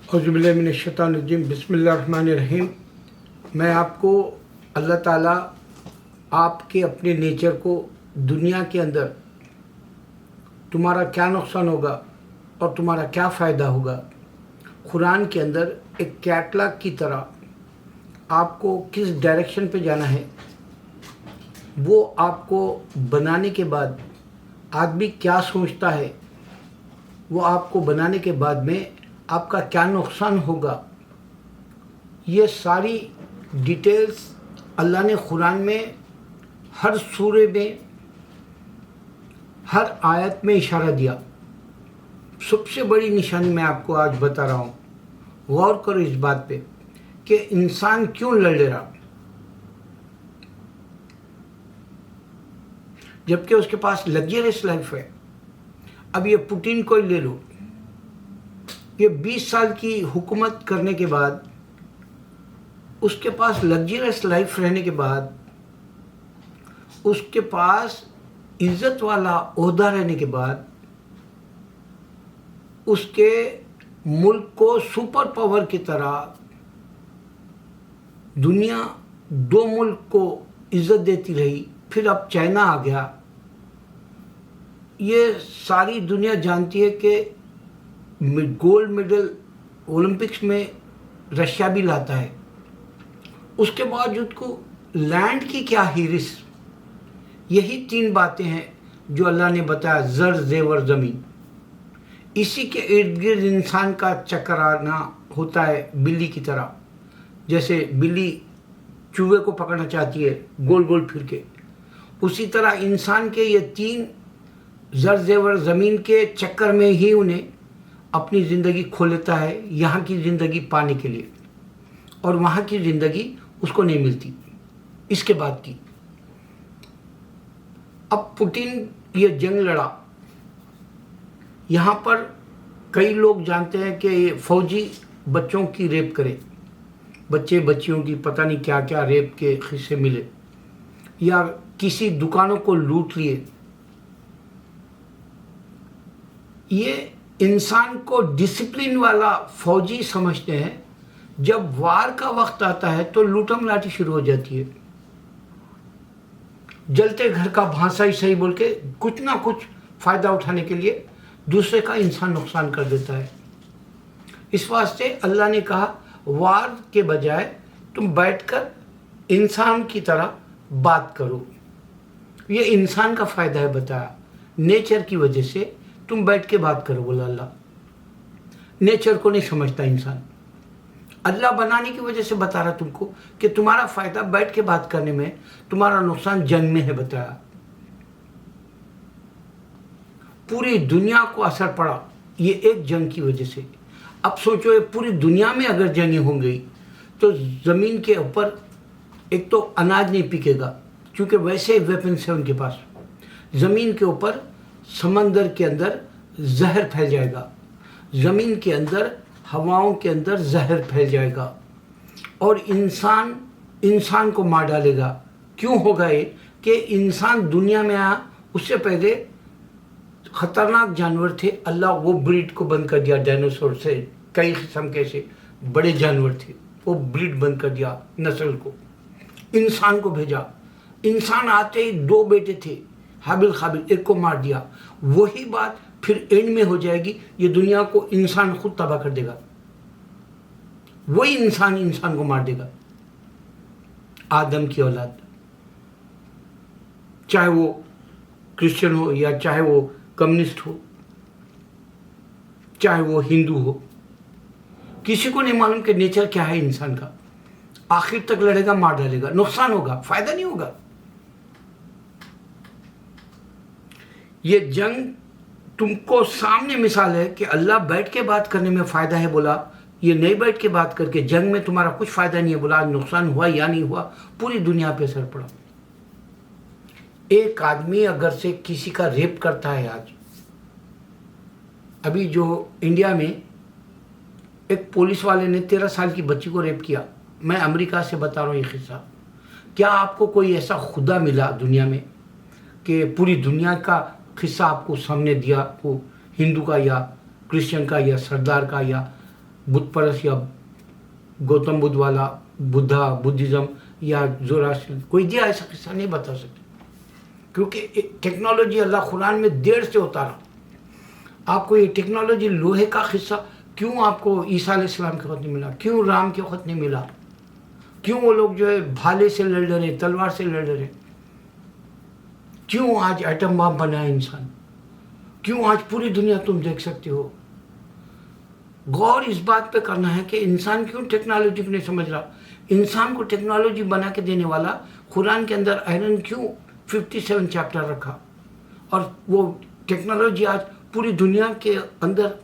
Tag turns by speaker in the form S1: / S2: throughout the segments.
S1: औज़ुबिल्लाहिमिनश्शैतानिर्रजीम बिस्मिल्लाहिर्रहमानिर्रहीम। मैं आपको अल्लाह ताला आपके अपने नेचर को दुनिया के अंदर तुम्हारा क्या नुकसान होगा और तुम्हारा क्या फ़ायदा होगा, कुरान के अंदर एक कैटलॉग की तरह आपको किस डायरेक्शन पे जाना है, वो आपको बनाने के बाद आदमी क्या सोचता है, वो आपको बनाने के बाद में आपका क्या नुकसान होगा, ये सारी डिटेल्स अल्लाह ने कुरान में हर सूरे में हर आयत में इशारा दिया। सबसे बड़ी निशानी मैं आपको आज बता रहा हूँ, गौर करो इस बात पे कि इंसान क्यों लड़ रहा, जबकि उसके पास लग्जरियस लाइफ है। अब ये पुतिन को ही ले लो, ये 20 साल की हुकूमत करने के बाद, उसके पास लग्जरियस लाइफ रहने के बाद, उसके पास इज्जत वाला ओहदा रहने के बाद, उसके मुल्क को सुपर पावर की तरह दुनिया दो मुल्क को इज्जत देती रही, फिर अब चाइना आ गया। ये सारी दुनिया जानती है कि गोल्ड मेडल ओलंपिक्स में रशिया भी लाता है, उसके बावजूद को लैंड की क्या हिरिस। यही 3 बातें हैं जो अल्लाह ने बताया, ज़र ज़ेवर ज़मीन। इसी के इर्द गिर्द इंसान का चक्कराना होता है बिल्ली की तरह। जैसे बिल्ली चूहे को पकड़ना चाहती है गोल गोल फिर के, उसी तरह इंसान के ये 3 ज़र ज़ेवर ज़मीन के चक्कर में ही उन्हें अपनी ज़िंदगी खो लेता है, यहाँ की ज़िंदगी पाने के लिए, और वहाँ की ज़िंदगी उसको नहीं मिलती इसके बाद की। अब पुतिन ये जंग लड़ा, यहाँ पर कई लोग जानते हैं कि ये फौजी बच्चों की रेप करे, बच्चे बच्चियों की पता नहीं क्या क्या रेप के किस्से मिले, या किसी दुकानों को लूट लिए। ये इंसान को डिसिप्लिन वाला फौजी समझते हैं, जब वार का वक्त आता है तो लूटम लाठी शुरू हो जाती है। जलते घर का भांसा ही सही बोल के कुछ ना कुछ फ़ायदा उठाने के लिए दूसरे का इंसान नुकसान कर देता है। इस वास्ते अल्लाह ने कहा, वार के बजाय तुम बैठकर इंसान की तरह बात करो। ये इंसान का फ़ायदा है बताया, नेचर की वजह से तुम बैठ के बात करो बोला अल्लाह। नेचर को नहीं समझता इंसान, अल्लाह बनाने की वजह से बता रहा तुमको कि तुम्हारा फ़ायदा बैठ के बात करने में, तुम्हारा नुकसान जंग में है बताया। पूरी दुनिया को असर पड़ा ये एक जंग की वजह से। अब सोचो ये पूरी दुनिया में अगर जंगें हो गई तो ज़मीन के ऊपर एक तो अनाज नहीं पिकेगा, क्योंकि वैसे वेपन्स है उनके पास। ज़मीन के ऊपर समंदर के अंदर जहर फैल जाएगा, ज़मीन के अंदर हवाओं के अंदर जहर फैल जाएगा, और इंसान को मार डालेगा। क्यों होगा ये कि इंसान दुनिया में आया, उससे पहले ख़तरनाक जानवर थे, अल्लाह वो ब्रीड को बंद कर दिया। डायनासोर से कई किस्म के ऐसे बड़े जानवर थे, वो ब्रीड बंद कर दिया, नस्ल को इंसान को भेजा। इंसान आते ही 2 बेटे थे, हाबिल खाबिल, एक को मार दिया। वही बात फिर एंड में हो जाएगी, ये दुनिया को इंसान खुद तबाह कर देगा, वही इंसान को मार देगा। आदम की औलाद, चाहे वो क्रिश्चियन हो या चाहे वो कम्युनिस्ट हो, चाहे वो हिंदू हो, किसी को नहीं मालूम कि नेचर क्या है इंसान का। आखिर तक लड़ेगा, मार डालेगा, नुकसान होगा, फायदा नहीं होगा। ये जंग तुमको सामने मिसाल है कि अल्लाह बैठ के बात करने में फ़ायदा है बोला, ये नहीं बैठ के बात करके जंग में तुम्हारा कुछ फ़ायदा नहीं है बोला, नुकसान हुआ या नहीं हुआ, पूरी दुनिया पे असर पड़ा। एक आदमी अगर से किसी का रेप करता है, आज अभी जो इंडिया में एक पुलिस वाले ने 13 साल की बच्ची को रेप किया, मैं अमेरिका से बता रहा हूँ ये किस्सा। क्या आपको कोई ऐसा खुदा मिला दुनिया में कि पूरी दुनिया का किस्सा आपको सामने दिया, वो हिंदू का या क्रिश्चियन का या सरदार का या बुद्ध परस या गौतम बुद्ध वाला बुद्धा बुद्धिज़्म या ज़ोरास्ट्रियन, कोई दिया ऐसा किस्सा नहीं बता सकते, क्योंकि टेक्नोलॉजी अल्लाह कुरान में देर से उतारा। आपको ये टेक्नोलॉजी लोहे का किस्सा क्यों आपको ईसा अलैहिस्सलाम के वक्त नहीं मिला, क्यों राम के वक्त नहीं मिला, क्यों वो लोग जो है भाले से लड़ रहे, तलवार से लड़ रहे, क्यों आज एटम बम बना है इंसान, क्यों आज पूरी दुनिया तुम देख सकते हो। गौर इस बात पे करना है कि इंसान क्यों टेक्नोलॉजी को नहीं समझ रहा। इंसान को टेक्नोलॉजी बना के देने वाला कुरान के अंदर आयरन क्यों 57 चैप्टर रखा, और वो टेक्नोलॉजी आज पूरी दुनिया के अंदर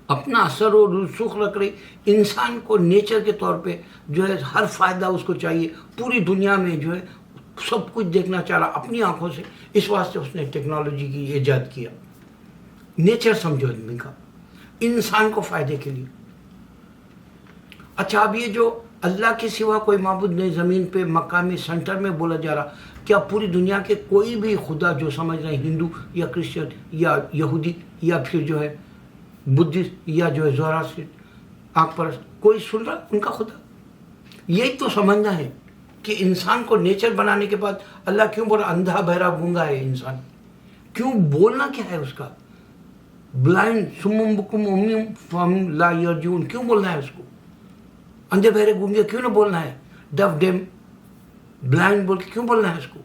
S1: अपना असर और रसूख रख रही। इंसान को नेचर के तौर पे जो है हर फायदा उसको चाहिए, पूरी दुनिया में जो है सब कुछ देखना चाह रहा अपनी आंखों से, इस वास्ते उसने टेक्नोलॉजी की ईजाद किया। नेचर समझो आदमी का, इंसान को फायदे के लिए। अच्छा, अब ये जो अल्लाह के सिवा कोई माबूद नहीं ज़मीन पे मकामी सेंटर में बोला जा रहा, क्या पूरी दुनिया के कोई भी खुदा जो समझ रहे हैं हिंदू या क्रिश्चियन या यहूदी या फिर जो है बुद्धिस्ट या जो है ज़ोरास्ट्रियन आँख परस्त, कोई सुन रहा उनका खुदा? यही तो समझना है कि इंसान को नेचर बनाने के बाद अल्लाह क्यों बोला अंधा बहरा गूंगा है इंसान, क्यों बोलना क्या है उसका, ब्लाइंड सुम्मुम बुकुम उम्मियुम फहम ला यरजून, क्यों बोलना है उसको, अंधे बहरे गूंगे क्यों ना बोलना है, डफ डेम ब्लाइंड बोल के क्यों बोलना है उसको?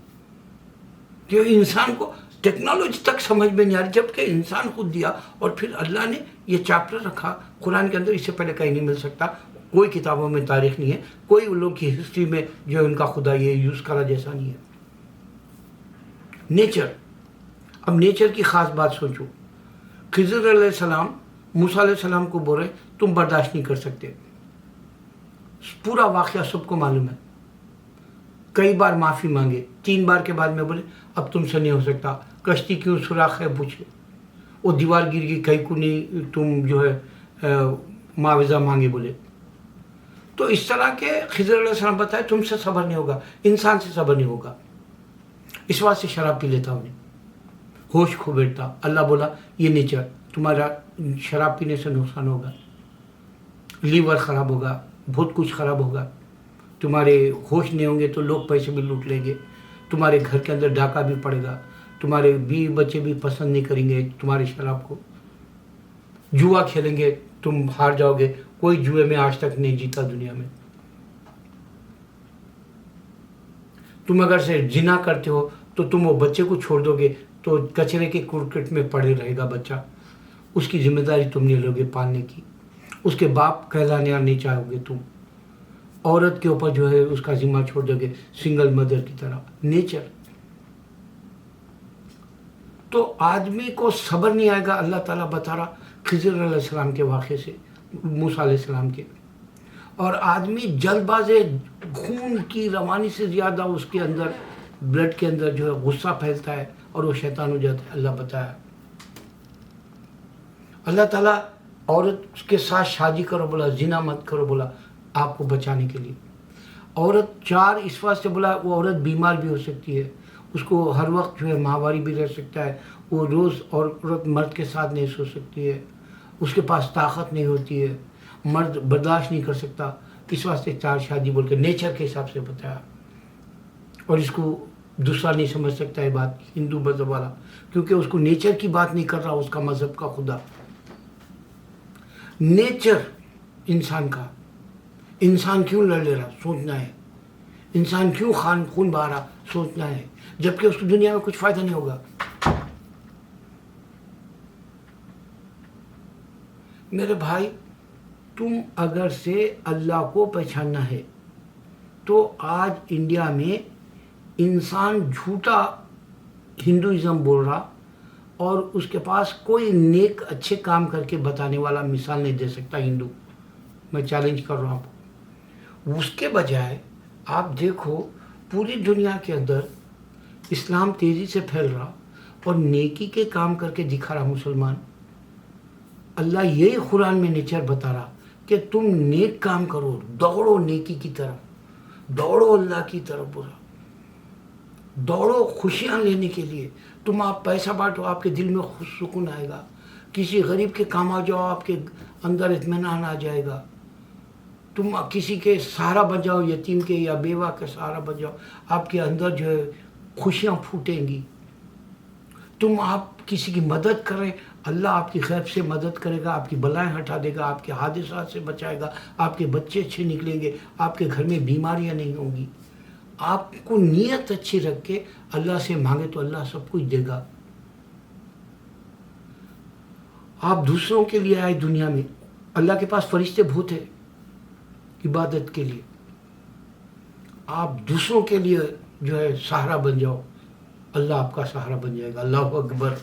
S1: क्यों इंसान को टेक्नोलॉजी तक समझ में नहीं आ रही, जबकि इंसान खुद दिया और फिर अल्लाह ने ये चैप्टर रखा कुरान के अंदर, इससे पहले कहीं नहीं मिल सकता, कोई किताबों में तारीख नहीं है, कोई उन लोग की हिस्ट्री में जो है उनका खुदा ये यूज़ करा जैसा नहीं है। नेचर, अब नेचर की ख़ास बात सोचो, खिज़र अलैहिस्सलाम मूसा अलैहिस्सलाम को बोल रहे तुम बर्दाश्त नहीं कर सकते, पूरा वाक़या सबको मालूम है, कई बार माफ़ी मांगे, 3 बार के बाद में बोले अब तुमसे नहीं हो सकता, कश्ती क्यों सुराख है पूछो, वो दीवार गिर गई कहीं को नहीं, तुम जो है मुआवजा मांगे बोले। तो इस तरह के खिज़र अलैहिस्सलाम बताए तुमसे सब्र नहीं होगा, इंसान से सब्र नहीं होगा, इस बात से शराब पी लेता उन्हें, होश खो बैठता। अल्लाह बोला ये नेचर, तुम्हारा शराब पीने से नुकसान होगा, लीवर ख़राब होगा, बहुत कुछ ख़राब होगा, तुम्हारे होश नहीं होंगे तो लोग पैसे भी लूट लेंगे, तुम्हारे घर के अंदर डाका भी पड़ेगा, तुम्हारे बीवी बच्चे भी पसंद नहीं करेंगे तुम्हारी शराब को, जुआ खेलेंगे तुम हार जाओगे, कोई जुए में आज तक नहीं जीता दुनिया में। तुम अगर से जिना करते हो तो तुम वो बच्चे को छोड़ दोगे तो कचरे के कुरकट में पड़े रहेगा बच्चा, उसकी जिम्मेदारी तुम नहीं लोगे पालने की, उसके बाप कहलाने नहीं चाहोगे तुम, औरत के ऊपर जो है उसका जिम्मा छोड़ दोगे सिंगल मदर की तरह। नेचर तो आदमी को सब्र नहीं आएगा, अल्लाह ताला बता रहा खिज़र अलैहिस्सलाम के वाक़े से, मूसा अलैहिस्सलाम के, और आदमी जल्दबाज़े खून की रवानी से ज़्यादा उसके अंदर ब्लड के अंदर जो है गुस्सा फैलता है और वो शैतान हो जाता है। अल्लाह बताया, अल्लाह ताला औरत के साथ शादी करो बोला, जिना मत करो बोला, आपको बचाने के लिए। औरत 4 इस वास्ते बोला, वो औरत बीमार भी हो सकती है, उसको हर वक्त जो है माहवारी भी रह सकता है, वो रोज़ औरत मर्द के साथ नहीं सो सकती है, उसके पास ताकत नहीं होती है, मर्द बर्दाश्त नहीं कर सकता, इस वास्ते 4 शादी बोल के नेचर के हिसाब से बताया। और इसको दूसरा नहीं समझ सकता है बात हिंदू मज़हब वाला, क्योंकि उसको नेचर की बात नहीं कर रहा उसका मज़हब का खुदा। नेचर इंसान का, इंसान क्यों लड़ ले रहा सोचना है, इंसान क्यों खून बहा रहा सोचना है, जबकि उसको दुनिया में कुछ फ़ायदा नहीं होगा। मेरे भाई, तुम अगर से अल्लाह को पहचानना है तो आज इंडिया में इंसान झूठा हिंदुइज़्म बोल रहा और उसके पास कोई नेक अच्छे काम करके बताने वाला मिसाल नहीं दे सकता हिंदू, मैं चैलेंज कर रहा हूँ। उसके बजाय आप देखो पूरी दुनिया के अंदर इस्लाम तेज़ी से फैल रहा और नेकी के काम करके दिखा रहा मुसलमान। अल्लाह यही कुरान में नेचर बता रहा कि तुम नेक काम करो, दौड़ो नेकी की तरफ, दौड़ो अल्लाह की तरफ, बोला दौड़ो खुशियाँ लेने के लिए। तुम आप पैसा बांटो, आपके दिल में खुश सुकून आएगा, किसी गरीब के काम आ जाओ, आपके اندر اطمینان آ جائے گا. تم کسی کے سہارا بن جاؤ, یتیم کے یا بیوہ کے سہارا بن جاؤ, آپ کے اندر جو ہے خوشیاں پھوٹیں گی. تم آپ کسی کی مدد کریں, اللہ آپ کی غیب سے مدد کرے گا, آپ کی بلائیں ہٹا دے گا, آپ کے حادثات سے بچائے گا, آپ کے بچے اچھے نکلیں گے, آپ کے گھر میں بیماریاں نہیں ہوں گی. آپ کو نیت اچھی رکھ کے اللہ سے مانگے تو اللہ سب کچھ دے گا. آپ دوسروں کے لیے آئے دنیا میں, اللہ کے پاس فرشتے بہت ہیں عبادت کے لیے. آپ دوسروں کے لیے جو ہے سہارا بن جاؤ, اللہ آپ کا سہارا بن جائے گا. اللہ اکبر.